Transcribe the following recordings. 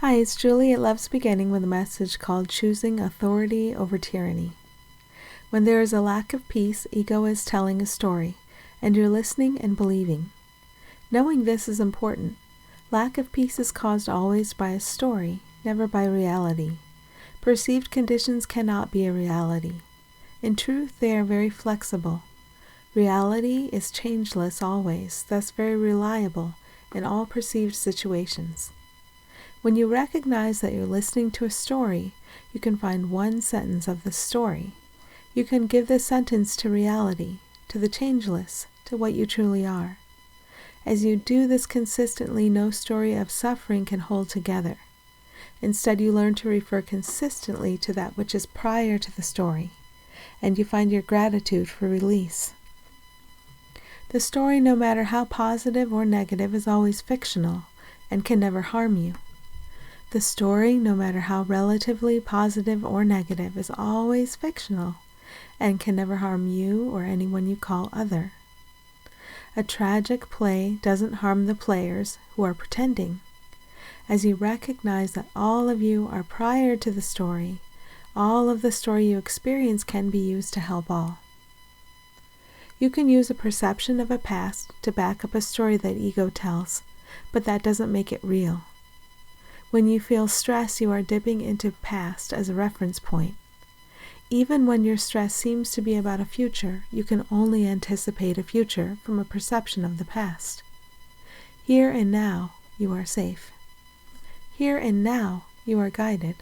Hi, it's Julie at Love's Beginning with a message called Choosing Authority Over Tyranny. When there is a lack of peace, ego is telling a story, and you're listening and believing. Knowing this is important. Lack of peace is caused always by a story, never by reality. Perceived conditions cannot be a reality. In truth, they are very flexible. Reality is changeless always, thus very reliable in all perceived situations. When you recognize that you're listening to a story, you can find one sentence of the story. You can give this sentence to reality, to the changeless, to what you truly are. As you do this consistently, no story of suffering can hold together. Instead, you learn to refer consistently to that which is prior to the story, and you find your gratitude for release. The story, no matter how positive or negative, is always fictional and can never harm you. The story, no matter how relatively positive or negative, is always fictional and can never harm you or anyone you call other. A tragic play doesn't harm the players who are pretending. As you recognize that all of you are prior to the story, all of the story you experience can be used to help all. You can use a perception of a past to back up a story that ego tells, but that doesn't make it real. When you feel stress, you are dipping into past as a reference point. Even when your stress seems to be about a future, you can only anticipate a future from a perception of the past. Here and now, you are safe. Here and now, you are guided.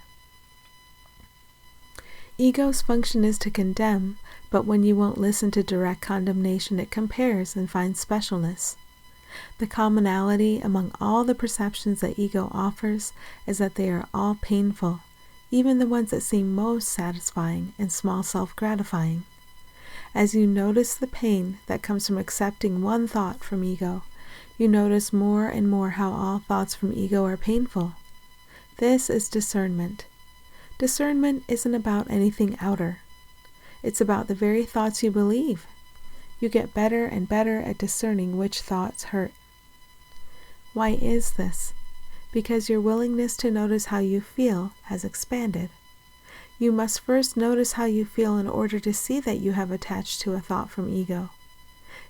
Ego's function is to condemn, but when you won't listen to direct condemnation, it compares and finds specialness. The commonality among all the perceptions that ego offers is that they are all painful, even the ones that seem most satisfying and small self-gratifying. As you notice the pain that comes from accepting one thought from ego, you notice more and more how all thoughts from ego are painful. This is discernment. Discernment isn't about anything outer. It's about the very thoughts you believe. You get better and better at discerning which thoughts hurt. Why is this? Because your willingness to notice how you feel has expanded. You must first notice how you feel in order to see that you have attached to a thought from ego.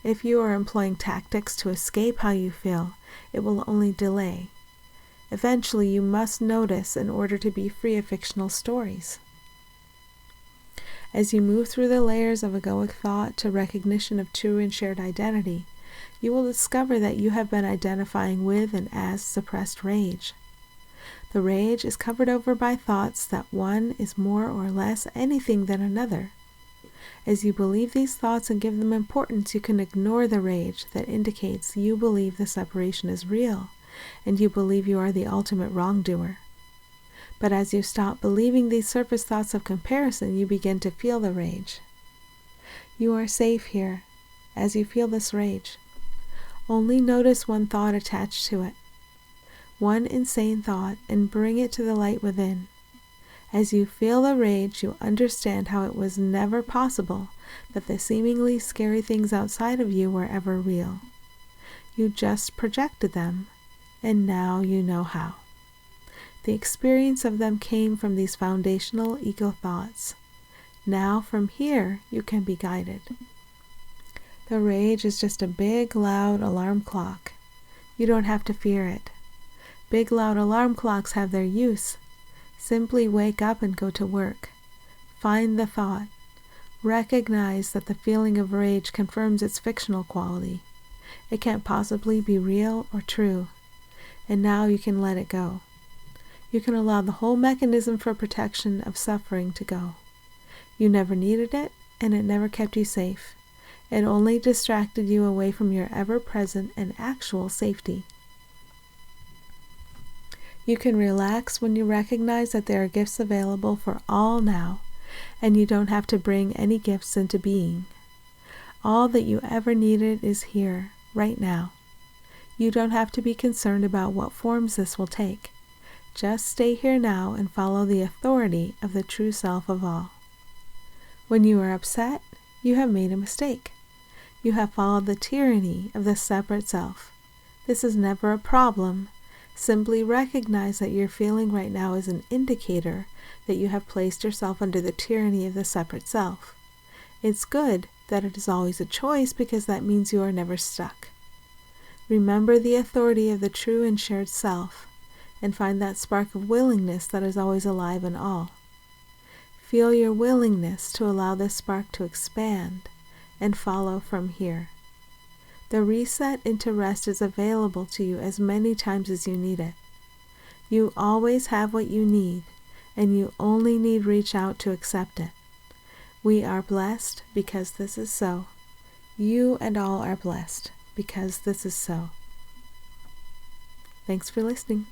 If you are employing tactics to escape how you feel, it will only delay. Eventually, you must notice in order to be free of fictional stories. As you move through the layers of egoic thought to recognition of true and shared identity, you will discover that you have been identifying with and as suppressed rage. The rage is covered over by thoughts that one is more or less anything than another. As you believe these thoughts and give them importance, you can ignore the rage that indicates you believe the separation is real, and you believe you are the ultimate wrongdoer. But as you stop believing these surface thoughts of comparison, you begin to feel the rage. You are safe here, as you feel this rage. Only notice one thought attached to it, one insane thought, and bring it to the light within. As you feel the rage, you understand how it was never possible that the seemingly scary things outside of you were ever real. You just projected them, and now you know how. The experience of them came from these foundational ego thoughts. Now from here you can be guided. The rage is just a big, loud alarm clock. You don't have to fear it. Big, loud alarm clocks have their use. Simply wake up and go to work. Find the thought. Recognize that the feeling of rage confirms its fictional quality. It can't possibly be real or true. And now you can let it go. You can allow the whole mechanism for protection of suffering to go. You never needed it, and it never kept you safe. It only distracted you away from your ever-present and actual safety. You can relax when you recognize that there are gifts available for all now, and you don't have to bring any gifts into being. All that you ever needed is here, right now. You don't have to be concerned about what forms this will take. Just stay here now and follow the authority of the true self of all. When you are upset, you have made a mistake. You have followed the tyranny of the separate self. This is never a problem. Simply recognize that your feeling right now is an indicator that you have placed yourself under the tyranny of the separate self. It's good that it is always a choice because that means you are never stuck. Remember the authority of the true and shared self, and find that spark of willingness that is always alive in all. Feel your willingness to allow this spark to expand and follow from here. The reset into rest is available to you as many times as you need it. You always have what you need, and you only need reach out to accept it. We are blessed because this is so. You and all are blessed because this is so. Thanks for listening.